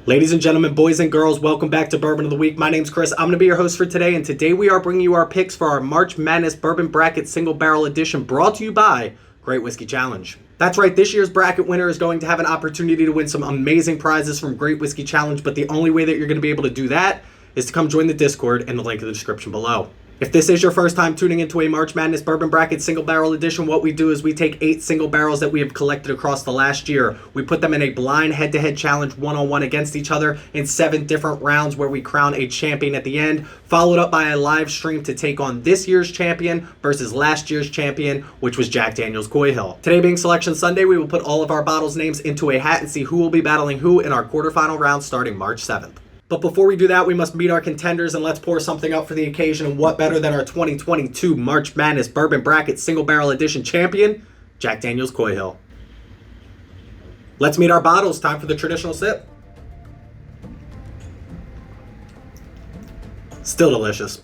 Ladies and gentlemen, boys and girls, welcome back to Bourbon of the Week. My name's Chris. I'm going to be your host for today, and today we are bringing you our picks for our March Madness Bourbon Bracket Single Barrel Edition, brought to you by Great Whiskey Challenge. That's right, this year's bracket winner is going to have an opportunity to win some amazing prizes from Great Whiskey Challenge, but the only way that you're going to be able to do that is to come join the Discord in the link in the description below. If this is your first time tuning into a March Madness Bourbon Bracket Single Barrel Edition, what we do is we take 8 single barrels that we have collected across the last year. We put them in a blind head-to-head challenge one-on-one against each other in 7 different rounds where we crown a champion at the end, followed up by a live stream to take on this year's champion versus last year's champion, which was Jack Daniel's Coy Hill. Today being Selection Sunday, we will put all of our bottles' names into a hat and see who will be battling who in our quarterfinal round starting March 7th. But before we do that, we must meet our contenders, and let's pour something up for the occasion. And what better than our 2022 March Madness Bourbon Bracket Single Barrel Edition champion, Jack Daniel's Coy Hill. Let's meet our bottles. Time for the traditional sip. Still delicious.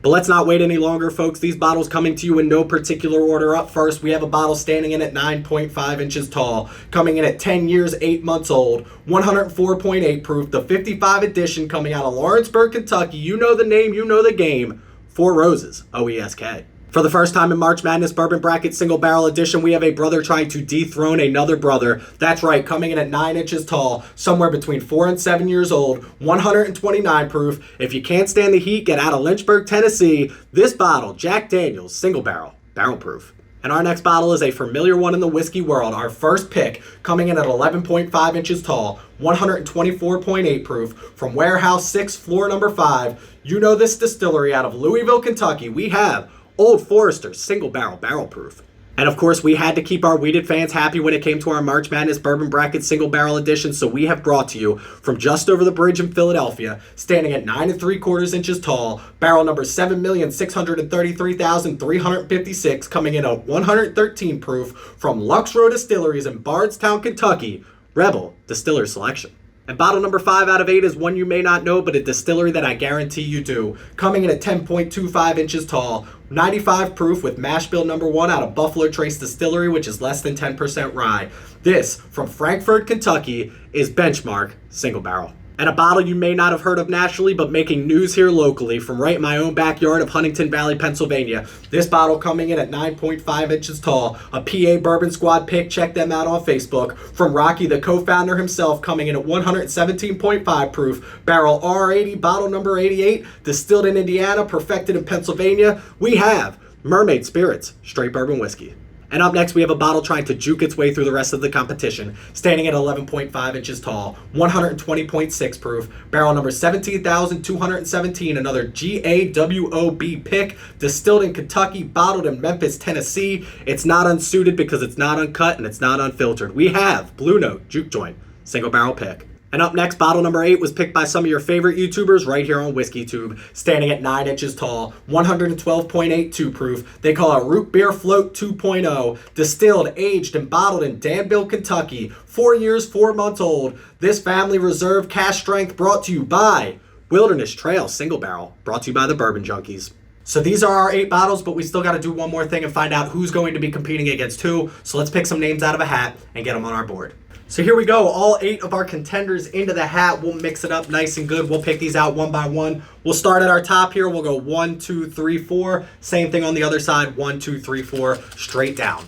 But let's not wait any longer, folks. These bottles coming to you in no particular order. Up first, we have a bottle standing in at 9.5 inches tall, coming in at 10 years, 8 months old, 104.8 proof, the 55 edition coming out of Lawrenceburg, Kentucky. You know the name, you know the game. 4 Roses, OESK. For the first time in March Madness Bourbon Bracket Single Barrel Edition, we have a brother trying to dethrone another brother. That's right, coming in at 9 inches tall, somewhere between 4 and 7 years old, 129 proof. If you can't stand the heat, get out of Lynchburg, Tennessee. This bottle, Jack Daniel's Single Barrel, barrel proof. And our next bottle is a familiar one in the whiskey world. Our first pick, coming in at 11.5 inches tall, 124.8 proof, from Warehouse 6, floor number 5. You know this distillery out of Louisville, Kentucky. We have Old Forester Single Barrel Barrel Proof. And of course, we had to keep our weeded fans happy when it came to our March Madness Bourbon Bracket Single Barrel Edition, so we have brought to you from just over the bridge in Philadelphia, standing at 9 3/4 inches tall, barrel number 7,633,356, coming in at 113 proof, from Lux Row Distilleries in Bardstown, Kentucky, Rebel Distiller Selection. And bottle number 5 out of 8 is one you may not know, but a distillery that I guarantee you do. Coming in at 10.25 inches tall, 95 proof, with mash bill number 1 out of Buffalo Trace Distillery, which is less than 10% rye. This, from Frankfort, Kentucky, is Benchmark Single Barrel. And a bottle you may not have heard of nationally, but making news here locally, from right in my own backyard of Huntington Valley, Pennsylvania. This bottle coming in at 9.5 inches tall, a PA Bourbon Squad pick. Check them out on Facebook. From Rocky, the co-founder himself, coming in at 117.5 proof, barrel R80, bottle number 88, distilled in Indiana, perfected in Pennsylvania. We have Mermaid Spirits Straight Bourbon Whiskey. And up next, we have a bottle trying to juke its way through the rest of the competition, standing at 11.5 inches tall, 120.6 proof, barrel number 17,217, another GAWOB pick, distilled in Kentucky, bottled in Memphis, Tennessee. It's not unsuited because it's not uncut and it's not unfiltered. We have Blue Note Juke Joint Single Barrel Pick. And up next, bottle number 8 was picked by some of your favorite YouTubers right here on WhiskeyTube, standing at 9 inches tall, 112.82 proof. They call it Root Beer Float 2.0, distilled, aged, and bottled in Danville, Kentucky, 4 years, 4 months old. This family reserve cask strength, brought to you by Wilderness Trail Single Barrel, brought to you by the Bourbon Junkies. So these are our 8 bottles, but we still got to do one more thing and find out who's going to be competing against who. So let's pick some names out of a hat and get them on our board. So here we go, all 8 of our contenders into the hat. We'll mix it up nice and good. We'll pick these out one by one. We'll start at our top here. We'll go 1, 2, 3, 4. Same thing on the other side, 1, 2, 3, 4, straight down.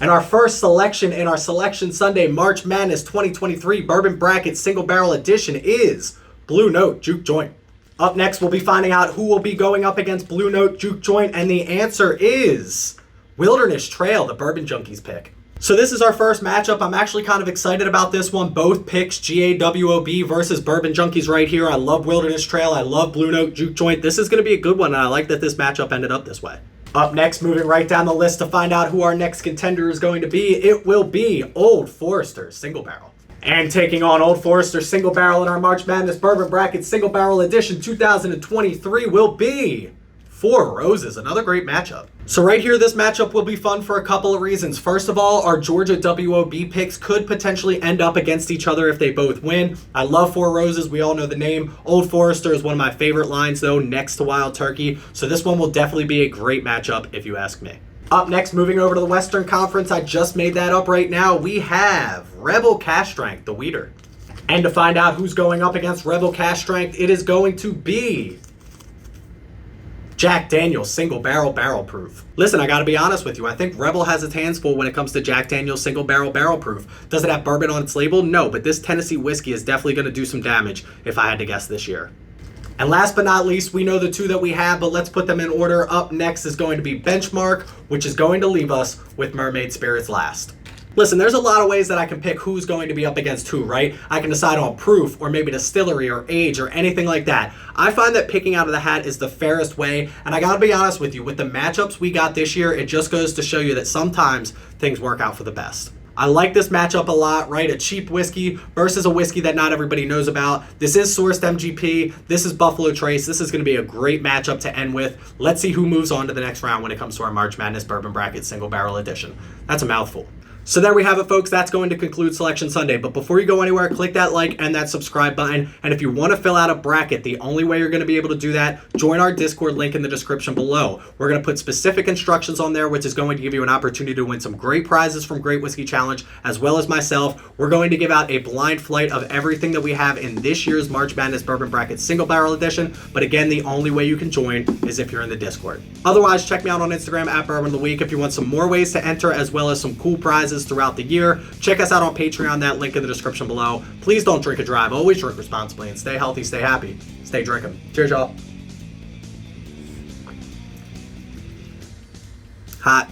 And our first selection in our Selection Sunday March Madness 2023 Bourbon Bracket Single Barrel Edition is Blue Note Juke Joint. Up next, we'll be finding out who will be going up against Blue Note Juke Joint, and the answer is Wilderness Trail, the Bourbon Junkies pick. So this is our first matchup. I'm actually kind of excited about this one. Both picks, GAWOB versus Bourbon Junkies right here. I love Wilderness Trail. I love Blue Note Juke Joint. This is going to be a good one, and I like that this matchup ended up this way. Up next, moving right down the list to find out who our next contender is going to be, it will be Old Forester Single Barrel. And taking on Old Forester Single Barrel in our March Madness Bourbon Bracket Single Barrel Edition 2023 will be 4 Roses, another great matchup. So right here, this matchup will be fun for a couple of reasons. First of all, our Georgia WOB picks could potentially end up against each other if they both win. I love 4 Roses. We all know the name. Old Forester is one of my favorite lines, though, next to Wild Turkey. So this one will definitely be a great matchup, if you ask me. Up next, moving over to the Western Conference, I just made that up right now, we have Rebel Cash Strength, the Wheater. And to find out who's going up against Rebel Cash Strength, it is going to be Jack Daniel's Single Barrel Barrel Proof. Listen, I gotta be honest with you. I think Rebel has its hands full when it comes to Jack Daniel's Single Barrel Barrel Proof. Does it have bourbon on its label? No, but this Tennessee whiskey is definitely gonna do some damage if I had to guess this year. And last but not least, we know the two that we have, but let's put them in order. Up next is going to be Benchmark, which is going to leave us with Mermaid Spirits last. Listen, there's a lot of ways that I can pick who's going to be up against who, right? I can decide on proof or maybe distillery or age or anything like that. I find that picking out of the hat is the fairest way, and I gotta be honest with you, with the matchups we got this year, it just goes to show you that sometimes things work out for the best. I like this matchup a lot, right? A cheap whiskey versus a whiskey that not everybody knows about. This is sourced MGP. This is Buffalo Trace. This is going to be a great matchup to end with. Let's see who moves on to the next round when it comes to our March Madness Bourbon Bracket Single Barrel Edition. That's a mouthful. So there we have it, folks. That's going to conclude Selection Sunday. But before you go anywhere, click that like and that subscribe button. And if you want to fill out a bracket, the only way you're going to be able to do that, join our Discord link in the description below. We're going to put specific instructions on there, which is going to give you an opportunity to win some great prizes from Great Whiskey Challenge, as well as myself. We're going to give out a blind flight of everything that we have in this year's March Madness Bourbon Bracket Single Barrel Edition. But again, the only way you can join is if you're in the Discord. Otherwise, check me out on Instagram at Bourbon of the Week if you want some more ways to enter, as well as some cool prizes throughout the year. Check us out on Patreon, that link in the description below. Please don't drink and drive. Always drink responsibly and stay healthy, stay happy, stay drinking. Cheers, y'all. Hot.